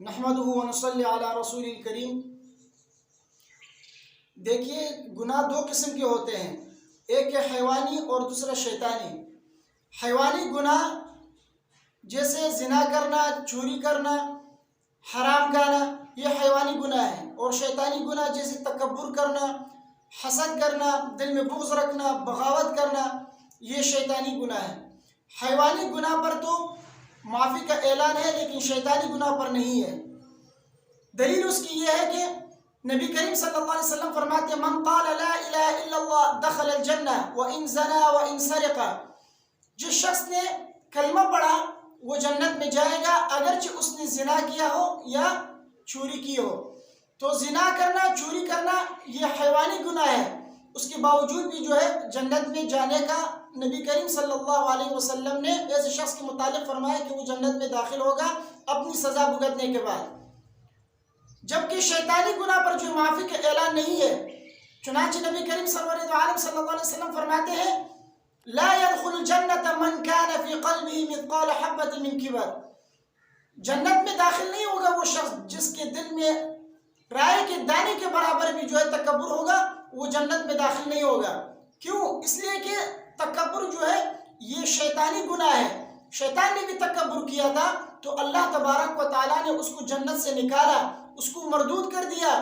نحمدہ ونصلی علی رسول الکریم۔ دیکھیے، گناہ دو قسم کے ہوتے ہیں، ایک ہے حیوانی اور دوسرا شیطانی۔ حیوانی گناہ جیسے زنا کرنا، چوری کرنا، حرام کھانا، یہ حیوانی گناہ ہے، اور شیطانی گناہ جیسے تکبر کرنا، حسد کرنا، دل میں بغض رکھنا، بغاوت کرنا، یہ شیطانی گناہ ہے۔ حیوانی گناہ پر تو معافی کا اعلان ہے، لیکن شیطانی گناہ پر نہیں ہے۔ دلیل اس کی یہ ہے کہ نبی کریم صلی اللہ علیہ وسلم فرماتے ہیں من قال لا الہ الا اللہ دخل الجنہ وان زنا وان سرق۔ جس شخص نے کلمہ پڑھا وہ جنت میں جائے گا، اگرچہ اس نے زنا کیا ہو یا چوری کی ہو۔ تو زنا کرنا، چوری کرنا یہ حیوانی گناہ ہے، اس کے باوجود بھی جو ہے جنت میں جانے کا نبی کریم صلی اللہ علیہ وسلم نے ایسے شخص کے متعلق فرمایا کہ وہ جنت میں داخل ہوگا اپنی سزا بھگتنے کے بعد۔ جبکہ شیطانی گناہ پر جو معافی کا اعلان نہیں ہے، چنانچہ نبی کریم صلی اللہ علیہ وسلم فرماتے ہیں لا يدخل الجنة من كان في قلبه مثقال حبة من كبر۔ جنت میں داخل نہیں ہوگا وہ شخص جس کے دل میں رائے کے دانے کے برابر بھی جو ہے تکبر ہوگا، وہ جنت میں داخل نہیں ہوگا۔ کیوں؟ اس لیے کہ تکبر جو ہے یہ شیطانی گناہ ہے۔ شیطان نے بھی تکبر کیا تھا تو اللہ تبارک و تعالیٰ نے اس کو جنت سے نکالا، اس کو مردود کر دیا۔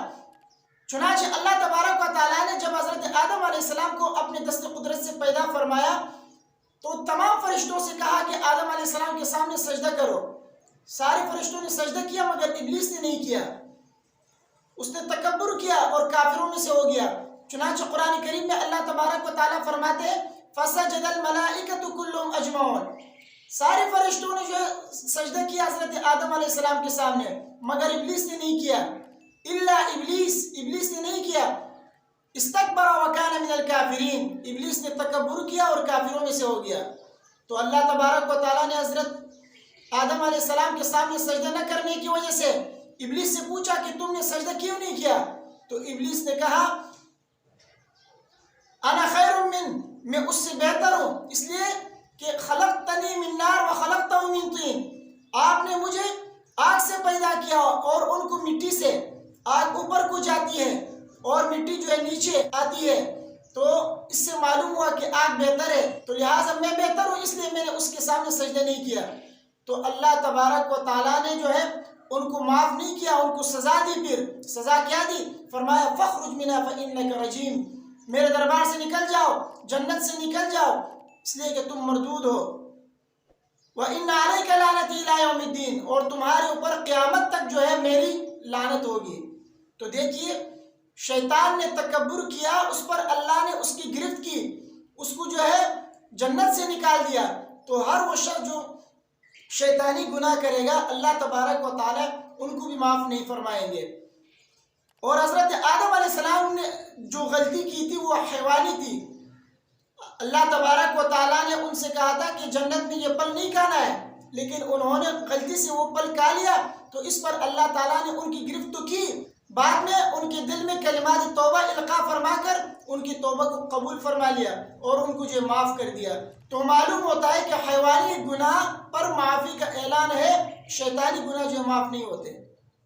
چنانچہ اللہ تبارک و تعالیٰ نے جب حضرت آدم علیہ السلام کو اپنے دست قدرت سے پیدا فرمایا تو تمام فرشتوں سے کہا کہ آدم علیہ السلام کے سامنے سجدہ کرو۔ سارے فرشتوں نے سجدہ کیا مگر ابلیس نے نہیں کیا، اس نے تکبر کیا اور کافروں میں سے ہو گیا۔ چنانچہ قرآن کریم میں اللہ تبارک و تعالیٰ فرماتے ہیں فسجد الملائکۃ کلہم اجمعون۔ سارے فرشتوں نے جو سجدہ کیا حضرت آدم علیہ السلام کے سامنے، مگر ابلیس نے نہیں کیا، الا ابلیس نے نہیں کیا۔ استکبر وکان من الکافرین، ابلیس نے تکبر کیا اور کافروں میں سے ہو گیا۔ تو اللہ تبارک و تعالیٰ نے حضرت آدم علیہ السلام کے سامنے سجدہ نہ کرنے کی وجہ سے ابلیس سے پوچھا کہ تم نے سجدہ کیوں نہیں کیا؟ تو ابلیس نے کہا انا خیر من، میں اس سے بہتر ہوں، اس لیے کہ خلقتنی من نار و خلقتہ من طین، آپ نے مجھے آگ سے پیدا کیا اور ان کو مٹی سے۔ آگ اوپر کو جاتی ہے اور مٹی جو ہے نیچے آتی ہے، تو اس سے معلوم ہوا کہ آگ بہتر ہے، تو لہٰذا میں بہتر ہوں، اس لیے میں نے اس کے سامنے سجدہ نہیں کیا۔ تو اللہ تبارک و تعالیٰ نے جو ہے ان کو معاف نہیں کیا، ان کو سزا دی۔ پھر سزا کیا دی؟ فرمایا فاخرج منها فإنك رجیم، میرے دربار سے نکل جاؤ، جنت سے نکل جاؤ، اس لیے کہ تم مردود ہو۔ وَإِنَّ عَلَيْكَ لَعْنَتِي إِلَىٰ يَوْمِ الدِّينِ، اور تمہارے اوپر قیامت تک جو ہے میری لعنت ہوگی۔ تو دیکھیے، شیطان نے تکبر کیا، اس پر اللہ نے اس کی گرفت کی، اس کو جو ہے جنت سے نکال دیا۔ تو ہر وہ شخص جو شیطانی گناہ کرے گا اللہ تبارک و تعالیٰ ان کو بھی معاف نہیں فرمائیں گے۔ اور حضرت آدم علیہ السلام نے جو غلطی کی تھی وہ حیوانی تھی۔ اللہ تبارک و تعالیٰ نے ان سے کہا تھا کہ جنت میں یہ پھل نہیں کھانا ہے، لیکن انہوں نے غلطی سے وہ پھل کھا لیا، تو اس پر اللہ تعالیٰ نے ان کی گرفت تو کی، بعد میں ان کے دل میں کلمات توبہ القاء فرما کر ان کی توبہ کو قبول فرما لیا اور ان کو جو معاف کر دیا۔ تو معلوم ہوتا ہے کہ حیوانی گناہ پر معافی کا اعلان ہے، شیطانی گناہ جو معاف نہیں ہوتے۔